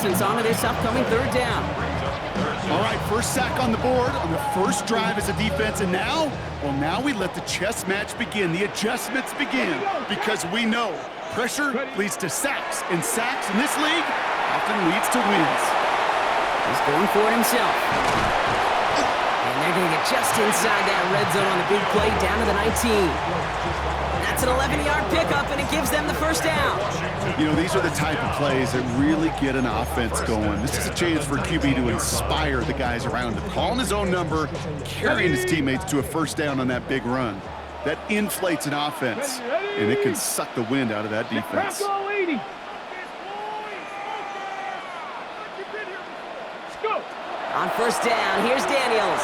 distance onto this upcoming third down. All right, first sack on the board on the first drive as a defense, and now, well, now we let the chess match begin, the adjustments begin, because we know pressure leads to sacks, and sacks in this league often leads to wins. He's going for it himself. And they're going to get just inside that red zone on the big play, down to the 19. That's an 11-yard pickup, and it gives them the first down. You know, these are the type of plays that really get an offense going. This is a chance for QB to inspire the guys around him. Calling his own number, carrying his teammates to a first down on that big run. That inflates an offense, and it can suck the wind out of that defense. On first down, here's Daniels.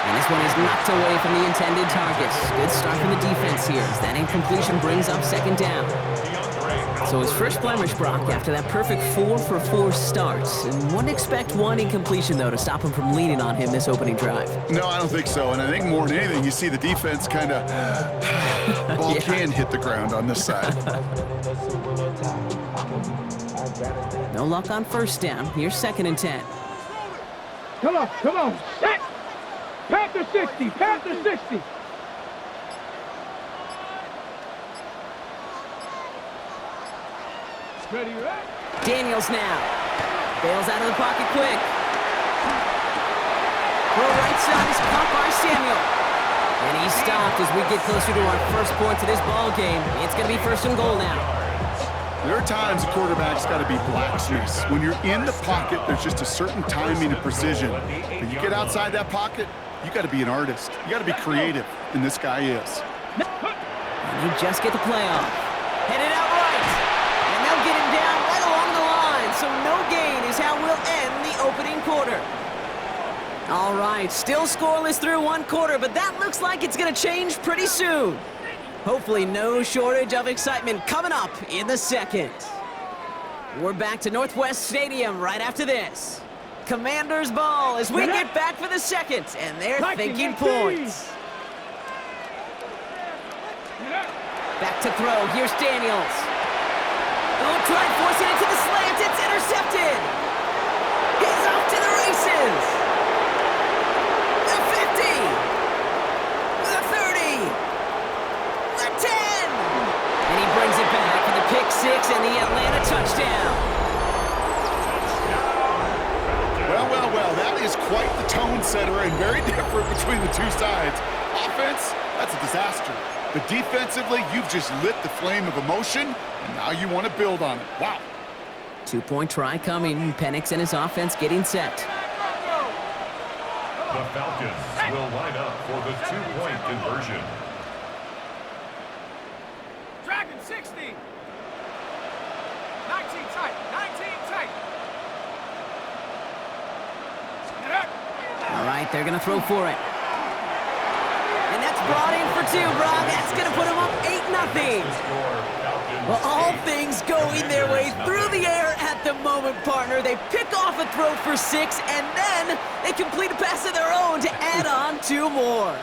And this one is knocked away from the intended target. Good start from the defense here as that incompletion brings up second down. So his first blemish, Brock, after that perfect 4-for-4 starts. And wouldn't expect one incompletion, though, to stop him from leaning on him this opening drive. No, I don't think so. And I think more than anything, you see the defense kind of ball can hit the ground on this side. No luck on first down. Here's second and 10. Come on, set! Panther 60, Panther 60! Ready, right? Daniels now. Bails out of the pocket quick. Throw right side is caught by Samuel. And he's stopped as we get closer to our first points of this ball game. It's going to be first and goal now. There are times a quarterback's got to be blacksmiths. When you're in the pocket, there's just a certain timing and precision. When you get outside that pocket, you got to be an artist. You got to be creative, and this guy is. And you just get the play off. Headed out right. And they'll get him down right along the line. So no gain is how we'll end the opening quarter. All right, still scoreless through one quarter, but that looks like it's going to change pretty soon. Hopefully no shortage of excitement coming up in the second. We're back to Northwest Stadium right after this. Commanders ball as we get back for the second, and they're thinking points. Back to throw, here's Daniels. Oh, try forcing it to the slant, it's intercepted. He's off to the races. The 50. The 30. The 10. And he brings it back for the pick six and the Atlanta touchdown. Well, that is quite the tone setter and very different between the two sides. Offense, that's a disaster. But defensively, you've just lit the flame of emotion, and now you want to build on it. Wow. 2-point try coming. Penix and his offense getting set. The Falcons will line up for the 2-point conversion. Dragon 60! 19 tight, 19 tight! All right, they're going to throw for it. And that's brought in for two, Brock. That's going to put them up 8-0. Well, all things going their way through the air at the moment, partner. They pick off a throw for 6, and then they complete a pass of their own to add on 2 more.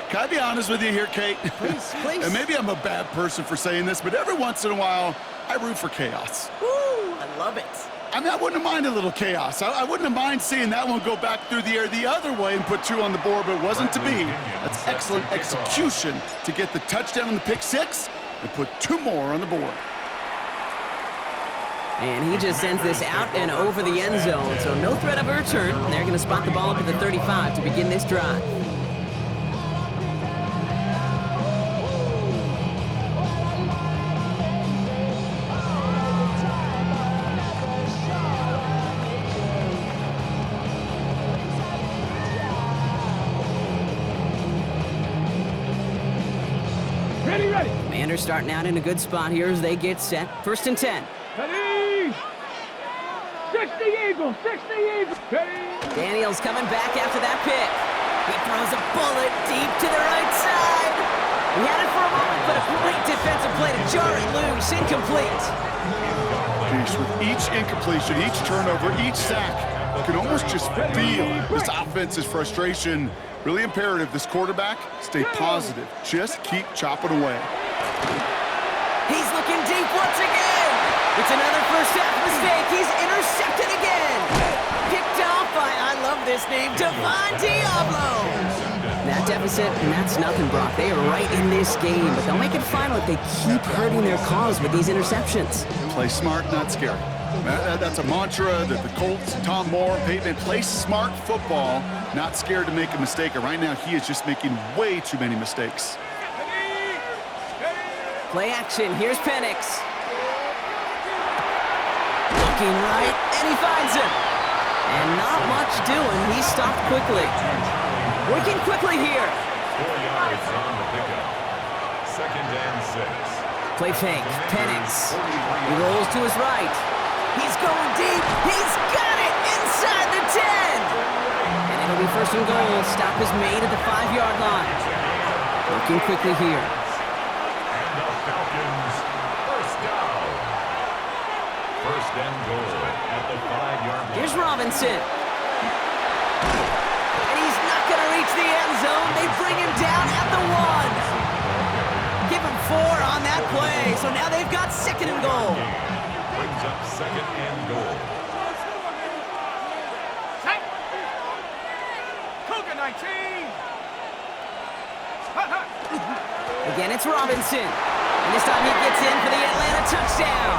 Can I be honest with you here, Kate? Please, please. And maybe I'm a bad person for saying this, but every once in a while, I root for chaos. Woo, I love it. I mean, I wouldn't mind a little chaos. I wouldn't have mind seeing that one go back through the air the other way and put 2 on the board, but it wasn't to be. That's excellent execution to get the touchdown on the pick 6 and put 2 more on the board. And he just sends this out and over the end zone, so no threat of a return. They're going to spot the ball up at the 35 to begin this drive. Ready! Commanders starting out in a good spot here as they get set. First and 10. Ready! 60 Eagles! 60 Eagles! Ready! Daniels coming back after that pick. He throws a bullet deep to the right side. He had it for a moment, but a great defensive play to jar it loose. Incomplete. Jeez, with each incompletion, each turnover, each sack, you can almost just feel this offense's frustration. Really imperative, this quarterback, stay positive. Just keep chopping away. He's looking deep once again. It's another first half mistake. He's intercepted again. Picked off by, I love this name, Devon Diablo. That deficit, and that's nothing, Brock. They are right in this game, but they'll make it final if they keep hurting their cause with these interceptions. Play smart, not scary. That's a mantra that the Colts, Tom Moore, Peyton, play smart football, not scared to make a mistake. And right now, he is just making way too many mistakes. Play action. Here's Penix. Looking right, and he finds him. And not much doing. He stopped quickly. Working quickly here. 4 yards on the pickup. 2nd and 6. Play fake. Penix. He rolls to his right. He's going deep. He's got it inside the 10. And it'll be 1st and goal. Stop is made at the 5-yard line. Working quickly here. And the Falcons, 1st down. 1st and goal at the 5-yard line. Here's Robinson. And he's not going to reach the end zone. They bring him down at the 1. Give him 4 on that play. So now they've got 2nd and goal. Brings up 2nd and goal. Set. Cougar 19. Again, it's Robinson. And this time he gets in for the Atlanta touchdown.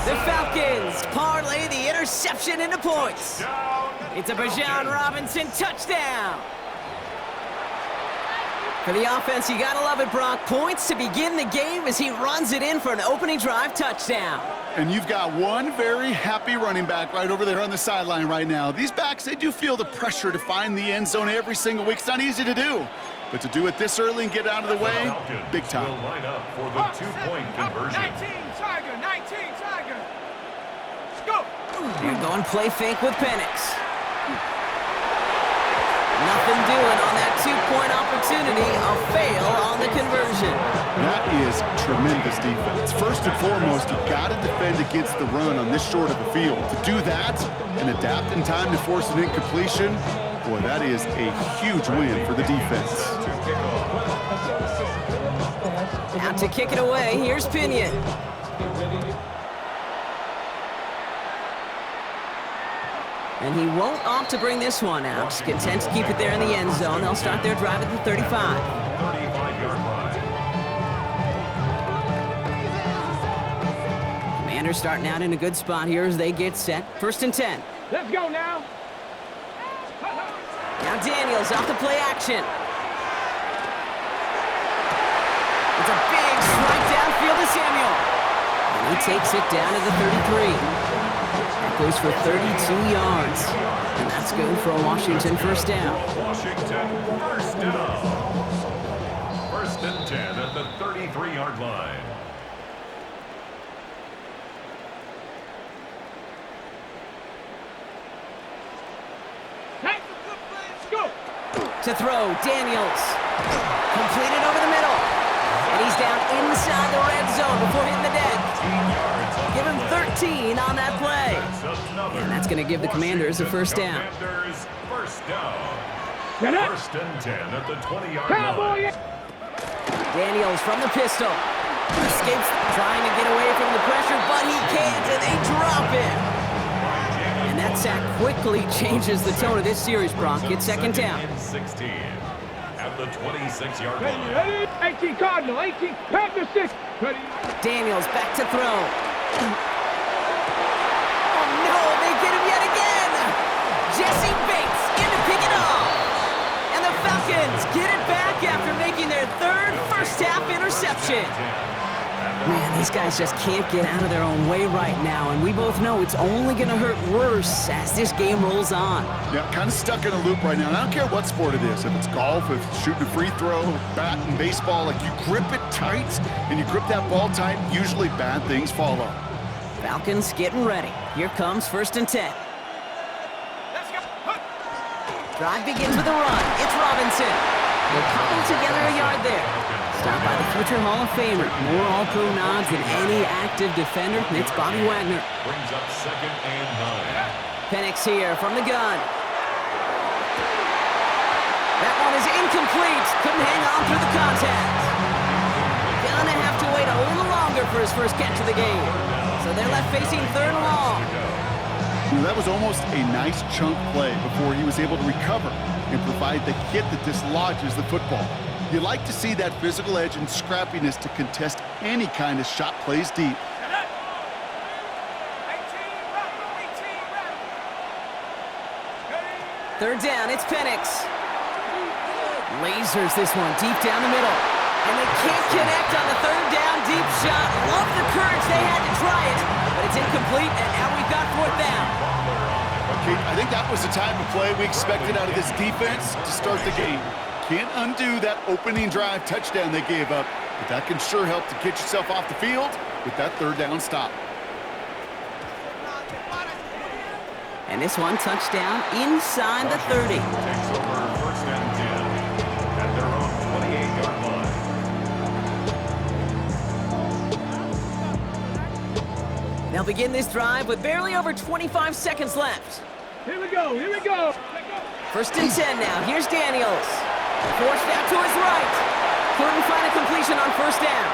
The Falcons parlay the interception into points. It's a Bijan Robinson touchdown. For the offense, you gotta love it, Brock. Points to begin the game as he runs it in for an opening drive touchdown. And you've got one very happy running back right over there on the sideline right now. These backs, they do feel the pressure to find the end zone every single week. It's not easy to do. But to do it this early and get out of the way, big time. Will line up for the 2-point conversion. 19 Tiger, 19 Tiger. Go. They're going play fake with Penix. Nothing doing on that 2-point opportunity. A fail on the conversion. That is tremendous defense. First and foremost, you've got to defend against the run on this short of a field. To do that and adapt in time to force an incompletion, boy, that is a huge win for the defense. Out to kick it away, here's Pinion. And he won't opt to bring this one out. Content to keep it there in the end zone. They'll start their drive at the 35. 35-yard line. Commanders starting out in a good spot here as they get set. 1st and 10. Let's go now. Now Daniels off the play action. It's a big strike downfield to Samuel. And he takes it down to the 33. That goes for 32 yards. And that's good for a Washington 1st down. Washington 1st down. 1st and 10 at the 33-yard line. Go. To throw, Daniels. Completed over the middle. And he's down inside the red zone before hitting the deck. Give him 13 on that play. And that's going to give the Commanders a 1st down. Commanders 1st down. Get it. 1st and 10 at the 20-yard Cowboy. line. Daniels from the pistol. Escapes trying to get away from the pressure, but he can't, and they drop him. And that sack quickly changes the tone of this series, Brock. It's 2nd down. 16 at the 26-yard line. Ready. 18 Cardinal. 18 Panther 6. Ready. Daniels back to throw. Oh no, they get him yet again. Jesse Bates in to pick it off. And the Falcons get it back after making their 3rd first-half interception. Man, these guys just can't get out of their own way right now, and we both know it's only going to hurt worse as this game rolls on. Yeah, kind of stuck in a loop right now. And I don't care what sport it is. If it's golf, if it's shooting a free throw, bat and baseball, like you grip it tight and you grip that ball tight, usually bad things follow. Falcons getting ready. Here comes 1st and 10. Let's go. Drive begins with a run. It's Robinson. They're cobbled together a yard there. Stopped by the future Hall of Famer. More All-Pro nods than any active defender. It's Bobby Wagner. Brings up 2nd and 9. Penix here from the gun. That one is incomplete. Couldn't hang on through the contact. Gonna have to wait a little longer for his first catch of the game. So they're left facing third and long. That was almost a nice chunk play before he was able to recover and provide the hit that dislodges the football. You like to see that physical edge and scrappiness to contest any kind of shot plays deep. Third down, it's Penix. Lasers this one deep down the middle. And they can't connect on the third down deep shot. Love the courage they had to try it, but it's incomplete, and now we've got fourth down. Okay, I think that was the type of play we expected out of this defense to start the game. Can't undo that opening drive touchdown they gave up, but that can sure help to get yourself off the field with that third down stop. And this one, touchdown inside the 30. Takes over first and 10 at their own 28-yard line. They'll begin this drive with barely over 25 seconds left. Here we go, here we go. First and 10 now. Here's Daniels. Forced out to his right. Couldn't find a completion on first down.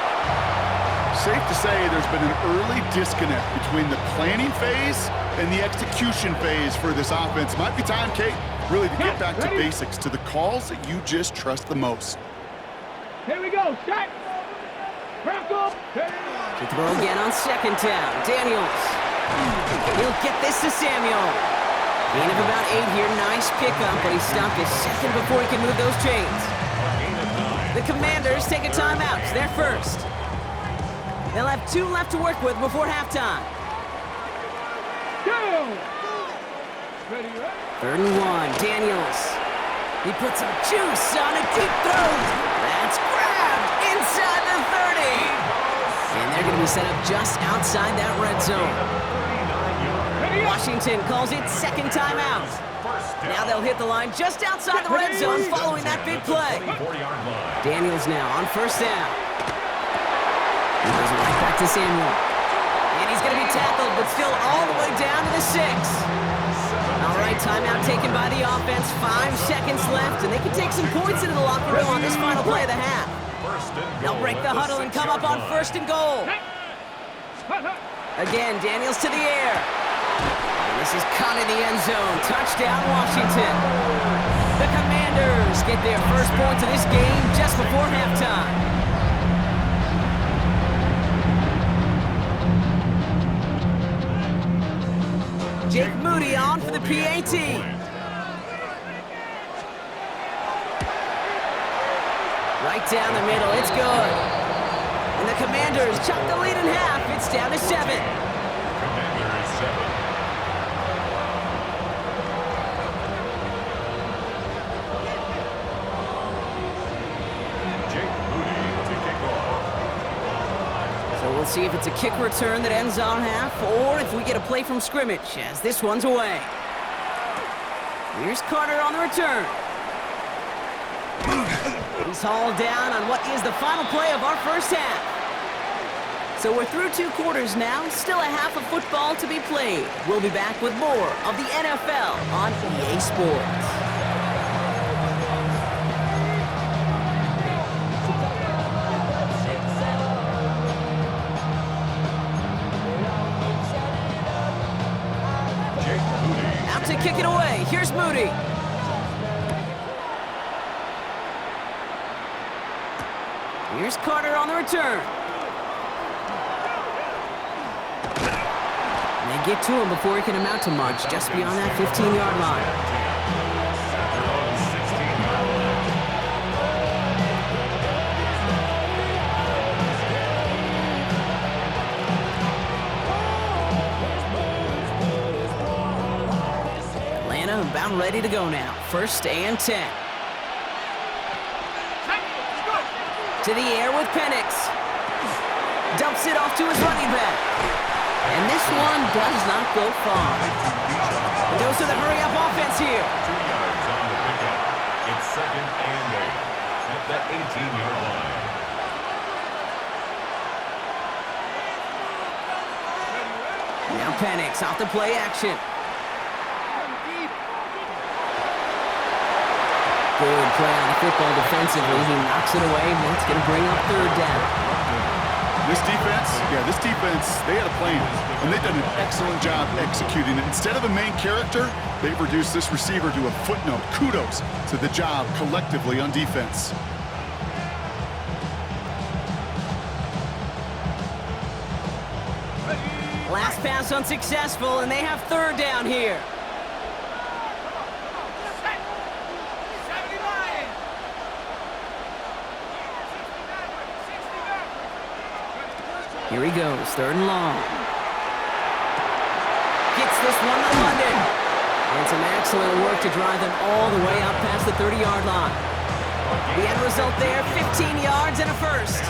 Safe to say there's been an early disconnect between the planning phase and the execution phase for this offense. Might be time, Kate, really to get back to basics, to the calls that you just trust the most. Here we go, set. Crack up. To throw again on second down. Daniels. He'll get this to Samuel. Gain of about 8 here. Nice pickup, but he stopped a second before he can move those chains. The Commanders take a timeout. They're first. They'll have 2 left to work with before halftime. Go. Ready, ready. Third and 1. Daniels. He puts some juice on a deep throw. That's grabbed inside the 30. And they're going to be set up just outside that red zone. Washington calls it second timeout. Now they'll hit the line just outside the red zone following that big play. Daniels now on first down. He goes right back to Samuel. And he's going to be tackled, but still all the way down to the 6. All right, timeout taken by the offense. 5 seconds left, and they can take some points into the locker room on this final play of the half. They'll break the huddle and come up on first and goal. Again, Daniels to the air. And this is caught in the end zone. Touchdown, Washington. The Commanders get their first points of this game just before halftime. Jake Moody on for the PAT. Right down the middle, it's good. And the Commanders chop the lead in half. It's down to 7. Commanders 7. Jake Moody to kick off. So we'll see if it's a kick return that ends on half, or if we get a play from scrimmage, as this one's away. Here's Carter on the return. He's hauled down on what is the final play of our first half. So we're through 2 quarters now, still a half of football to be played. We'll be back with more of the NFL on EA Sports. Out to kick it away. Here's Moody. Here's Carter on the return. And they get to him before he can amount to much, just beyond that 15-yard line. Atlanta about ready to go now. First and 10. To the air with Penix. Dumps it off to his running back. And this one does not go far. It goes to the hurry-up offense here. 2 yards on the pickup. It's second and 8 at that 18-yard line. Now Penix off the play action. Good play on the football defensively. He knocks it away, and that's going to bring up third down. This defense, they had a plan, and they've done an excellent job executing it. Instead of a main character, they've reduced this receiver to a footnote. Kudos to the job collectively on defense. Last pass unsuccessful, and they have third down here. Here he goes, third and long. Gets this one to London. And some excellent work to drive them all the way up past the 30-yard line. The end result there, 15 yards and a first.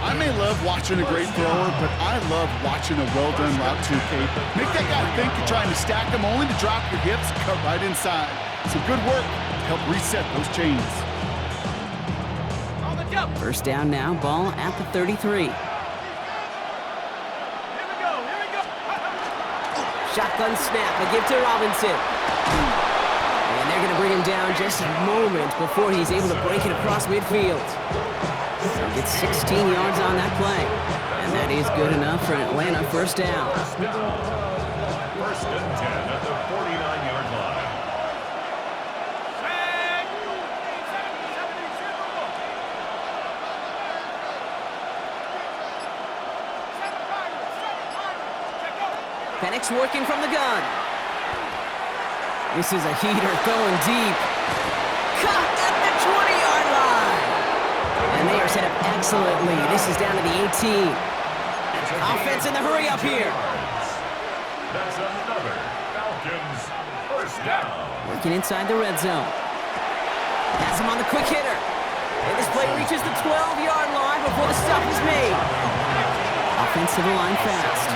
I may love watching a great thrower, but I love watching a well-done route too, Kate. Make that guy think you're trying to stack them, only to drop your hips, cut right inside. Some good work to help reset those chains. First down now, ball at the 33. Shotgun snap, a give to Robinson. And they're going to bring him down just a moment before he's able to break it across midfield. So gets 16 yards on that play. And that is good enough for an Atlanta first down. First and 10 at the 49-yard line. Penix working from the gun. This is a heater going deep. Caught at the 20-yard line. And they are set up excellently. This is down to the 18. Offense in the hurry up here. That's another Falcons first down. Working inside the red zone. Pass him on the quick hitter. And this play reaches the 12-yard line before the stop is made. Offense to the line fast.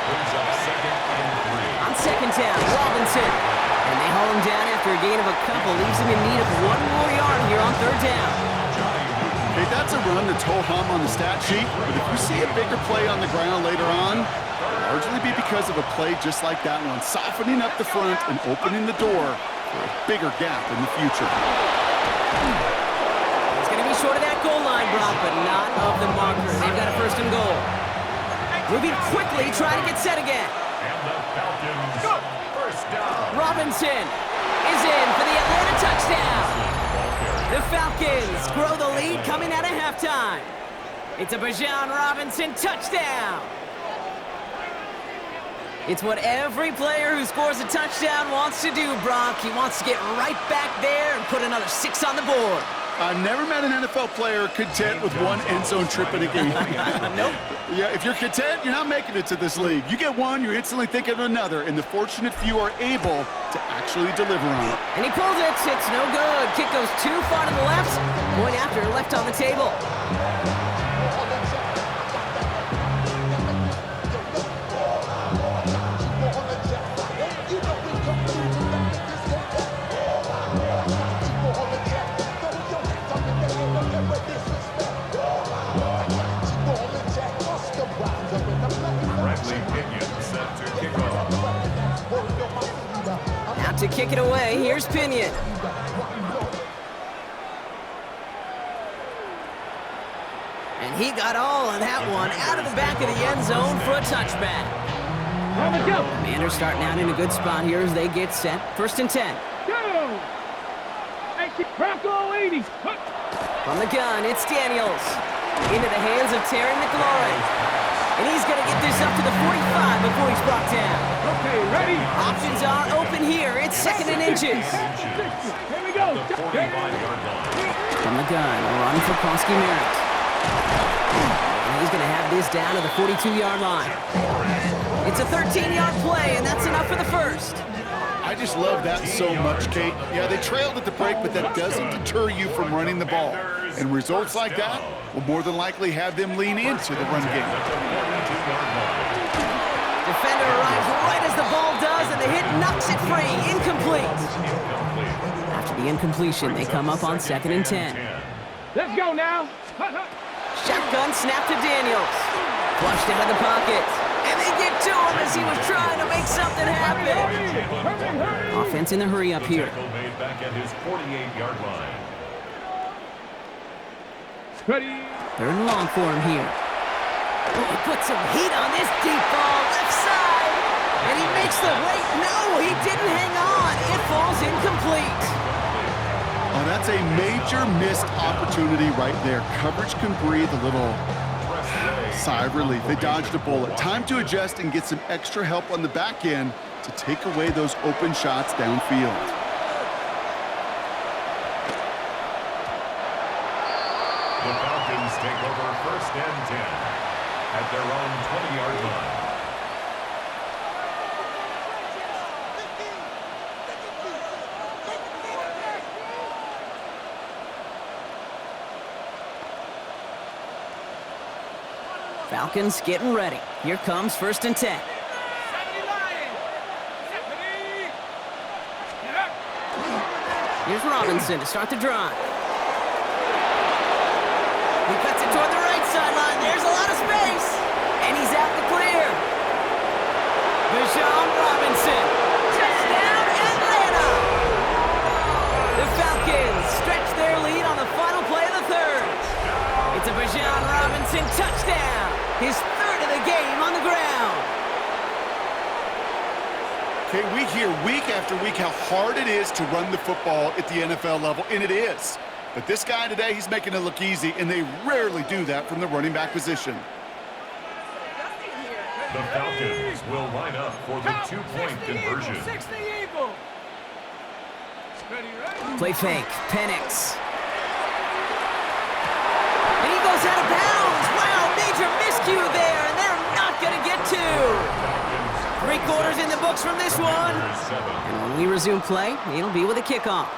On second down, Robinson. And they haul him down after a gain of a couple. Leaves him in need of one more yard here on third down. Hey, that's a run that's ho-hum on the stat sheet, but if you see a bigger play on the ground later on, it'll largely be because of a play just like that one, softening up the front and opening the door for a bigger gap in the future. It's going to be short of that goal line, Brock, but not of the marker. They've got a first and goal. Moving quickly, trying to get set again. And the Falcons first down. Robinson is in for the Atlanta touchdown. The Falcons grow the lead coming out of halftime. It's a Bijan Robinson touchdown. It's what every player who scores a touchdown wants to do, Brock. He wants to get right back there and put another 6 on the board. I've never met an NFL player content with one end zone trip in a game. Nope. Yeah, if you're content, you're not making it to this league. You get one, you're instantly thinking of another, and the fortunate few are able to actually deliver on it. And he pulls it. It's no good. Kick goes too far to the left. Point after, left on the table. To kick it away, here's Pinion. And he got all of that one out of the back of the end zone for a touchback. Commanders starting out in a good spot here as they get set. First and 10. Go! Bronco 80. From the gun, it's Daniels. Into the hands of Terry McLaurin. And he's going to get this up to the 45 before he's brought down. Okay, ready? Options are open here. It's second and inches. Here we go. From the gun, a run for Krosky Merritt. And he's going to have this down to the 42-yard line. It's a 13-yard play, and that's enough for the first. I just love that so much, Kate. Yeah, they trailed at the break, but that doesn't deter you from running the ball. And results like that will more than likely have them lean into the run game. Defender arrives right as the ball does, and the hit knocks it free. Incomplete. After the incompletion, they come up on second and 10. Let's go now. Shotgun snap to Daniels. Flushed out of the pocket. And they get to him as he was trying to make something happen. Offense in the hurry up here. Made back at his 48-yard line. Ready. Third and long for him here. Oh, he put some heat on this deep ball, left side. And he makes the wait. No, he didn't hang on. It falls incomplete. Oh, that's a major missed opportunity right there. Coverage can breathe a little sigh of relief. They dodged a bullet. Time to adjust and get some extra help on the back end to take away those open shots downfield. The Falcons take over 1st and 10 at their own 20-yard line. Falcons getting ready. Here comes 1st and 10. Here's Robinson to start the drive. He cuts it toward the right sideline. There's a lot of space. And he's out the clear. Bijan Robinson. Touchdown, Atlanta. The Falcons stretch their lead on the final play of the 3rd. It's a Bijan Robinson touchdown. His 3rd of the game on the ground. Okay, we hear week after week how hard it is to run the football at the NFL level, and it is. But this guy today, he's making it look easy, and they rarely do that from the running back position. The Falcons will line up for the 2-point conversion. Play fake, Penix. And he goes out of bounds. Wow, major miscue there, and they're not going to get 2. 3 quarters in the books from this one. And when we resume play, it'll be with a kickoff.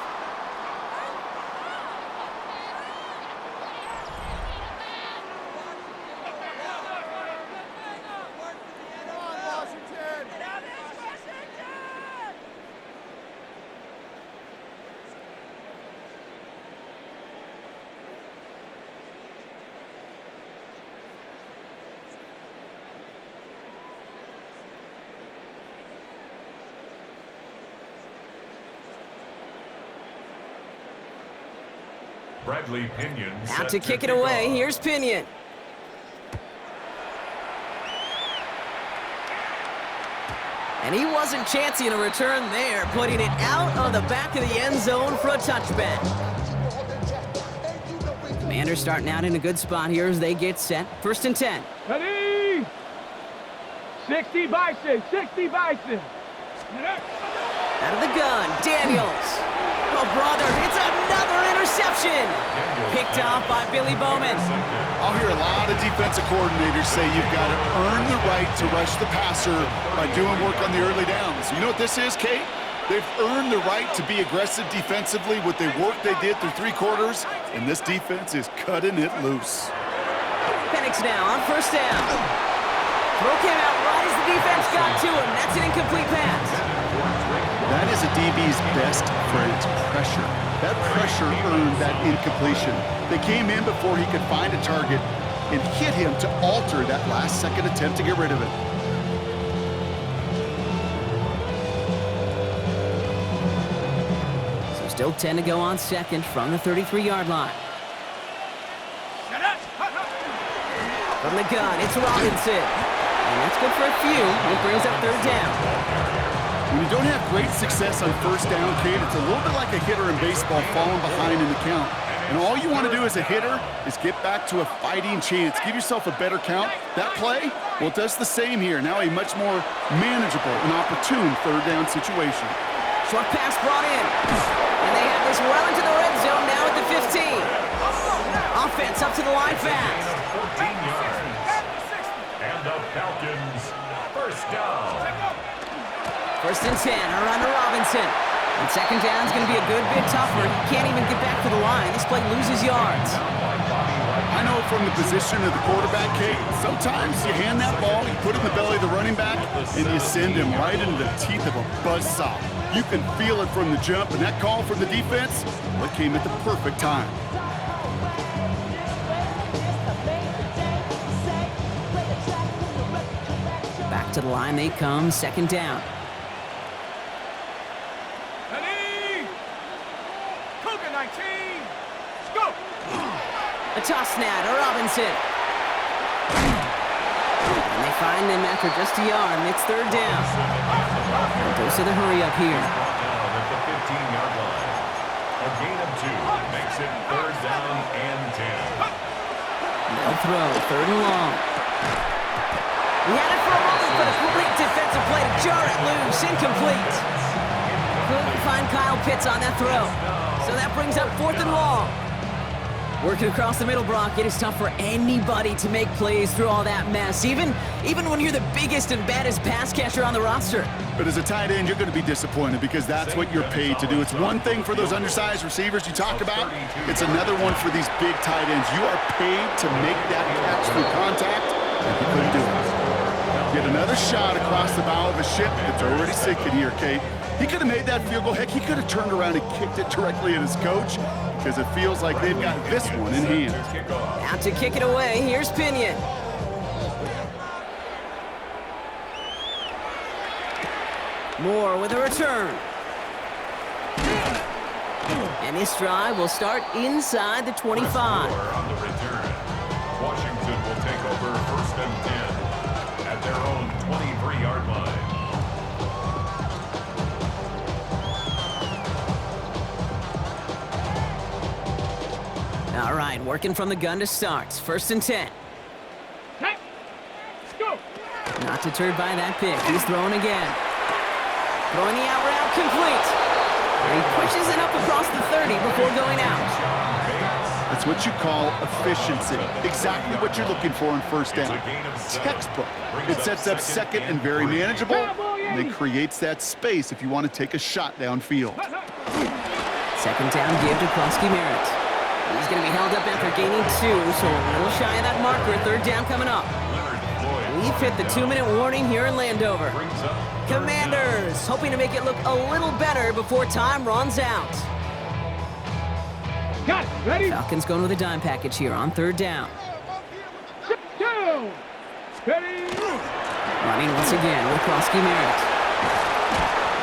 Bradley Pinion Out to kick it away. Here's Pinion. And he wasn't chancing a return there, putting it out on the back of the end zone for a touchback. Commanders starting out in a good spot here as they get set. 1st and 10. Ready? 60 Bison, 60 Bison. Out of the gun, Daniels. Oh, brother, it's another interception. Picked off by Billy Bowman. I'll hear a lot of defensive coordinators say you've got to earn the right to rush the passer by doing work on the early downs. You know what this is, Kate? They've earned the right to be aggressive defensively with the work they did through 3 quarters, and this defense is cutting it loose. Penix now on 1st down. Throw came out right as the defense got to him. That's an incomplete pass. That is a DB's best friend, pressure. That pressure earned that incompletion. They came in before he could find a target and hit him to alter that last-second attempt to get rid of it. So still 10 to go on 2nd from the 33-yard line. From the gun, it's Robinson. And that's good for a few. It brings up 3rd down. When you don't have great success on 1st down, Kate, it's a little bit like a hitter in baseball falling behind in the count. And all you want to do as a hitter is get back to a fighting chance. Give yourself a better count. That play, well, it does the same here. Now a much more manageable and opportune 3rd down situation. Short pass brought in. And they have this well into the red zone now at the 15. Offense up to the line fast. 14 yards. And the Falcons, 1st down. 1st and 10, around to Robinson. And 2nd down is going to be a good bit tougher. He can't even get back to the line. This play loses yards. I know from the position of the quarterback, Kate, sometimes you hand that ball, you put it in the belly of the running back, and you send him right into the teeth of a buzzsaw. You can feel it from the jump, and that call from the defense, well, it came at the perfect time. Back to the line they come, 2nd down. A toss snap to Robinson. Find them after just a yard, and it's third down. Goes to the hurry up here. Down at the 15-yard line. A gain of 2 makes it third down and 10. They'll throw, third and long. He had it for a moment, but a complete defensive play to jar it loose, incomplete. Couldn't find Kyle Pitts on that throw. So that brings up fourth and long. Working across the middle, Brock, it is tough for anybody to make plays through all that mess, even when you're the biggest and baddest pass catcher on the roster. But as a tight end, you're going to be disappointed because that's what you're paid to do. It's one thing for those undersized receivers you talk about. It's another one for these big tight ends. You are paid to make that catch through contact, and you couldn't do it. Get another shot across the bow of a ship that's already sinking here, Kate. He could have made that field goal. Heck, he could have turned around and kicked it directly at his coach because it feels like they've got this one in hand. Out to kick it away, here's Pinion. Moore with a return. And this drive will start inside the 25. On the return, Washington will take over first and 10 at their own 23-yard line. All right, working from the gun to start. First and 10. Hey, go. Not deterred by that pick. He's throwing again. Throwing the out route complete. He pushes it up across the 30 before going out. That's what you call efficiency. Exactly what you're looking for on first down. Textbook. It sets up second and very manageable, and it creates that space if you want to take a shot downfield. Second down give to Krosky Merritt. He's going to be held up after gaining 2, so a little shy of that marker. Third down coming up. We've hit the 2-minute warning here in Landover. Commanders hoping to make it look a little better before time runs out. Got it. Ready? Falcons going with a dime package here on third down. Sit down. Ready? Running once again with Krosky Merritt.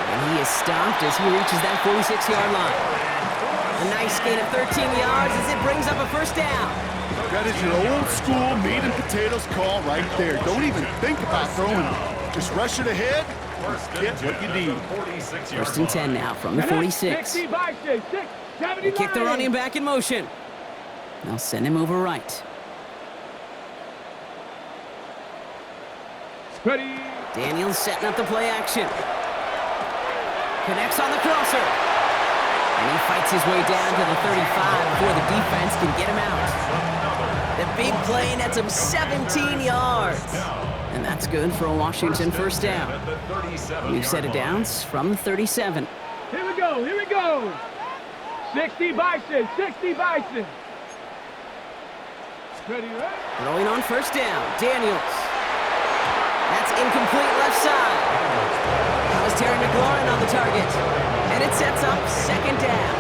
And he is stopped as he reaches that 46-yard line. A nice gain of 13 yards as it brings up a first down. That is your old school meat and potatoes call right there. Don't even think about throwing it. Just rush it ahead and get what you need. First and 10 now from the 46. 60 by 6, 79. They kick the running back in motion. They'll send him over right. Ready? Daniels setting up the play action. Connects on the crosser. And he fights his way down to the 35 before the defense can get him out. The big play nets him 17 yards. And that's good for a Washington first down. We've set it downs from the 37. Here we go. Here we go. 60 by 6, 60 by 6. Ready, right? Throwing on first down, Daniels. That's incomplete left side. That was Terry McLaurin on the target. And it sets up second down.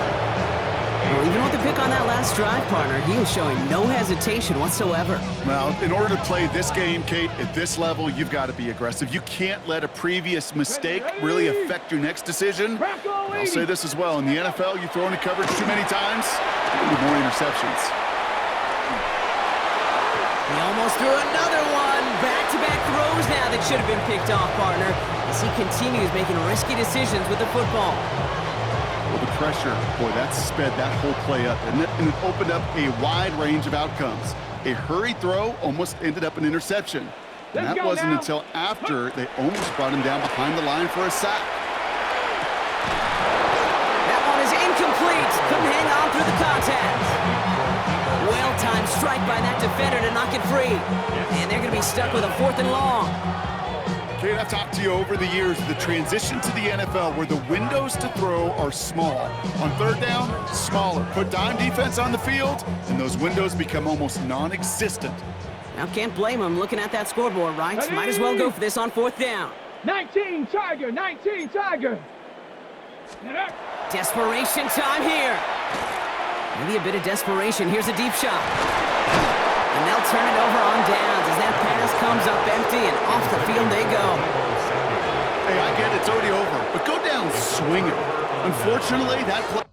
Well, even with the pick on that last drive, partner, he is showing no hesitation whatsoever. Well, in order to play this game, Kate, at this level, you've got to be aggressive. You can't let a previous mistake really affect your next decision. I'll say this as well. In the NFL, you throw into coverage too many times, you'll need more interceptions. He almost threw another one. Back-to-back throws now that should have been picked off, partner, as he continues making risky decisions with the football. Well, the pressure, boy, that sped that whole play up, and it opened up a wide range of outcomes. A hurried throw almost ended up an interception. And that wasn't until after they almost brought him down behind the line for a sack. That one is incomplete. Couldn't hang on through the contact. Well-timed strike by that defender to knock it free. And they're going to be stuck with a fourth and long. Kate, I've talked to you over the years of the transition to the NFL where the windows to throw are small. On third down, smaller. Put dime defense on the field, and those windows become almost non-existent. Now, can't blame him looking at that scoreboard, right? Might as well go for this on fourth down. 19 Tiger, 19 Tiger. Desperation time here. Maybe a bit of desperation. Here's a deep shot. And they'll turn it over on downs as that pass comes up empty and off the field they go. Hey, I get it, it's already over, but go down swinging. Unfortunately, that play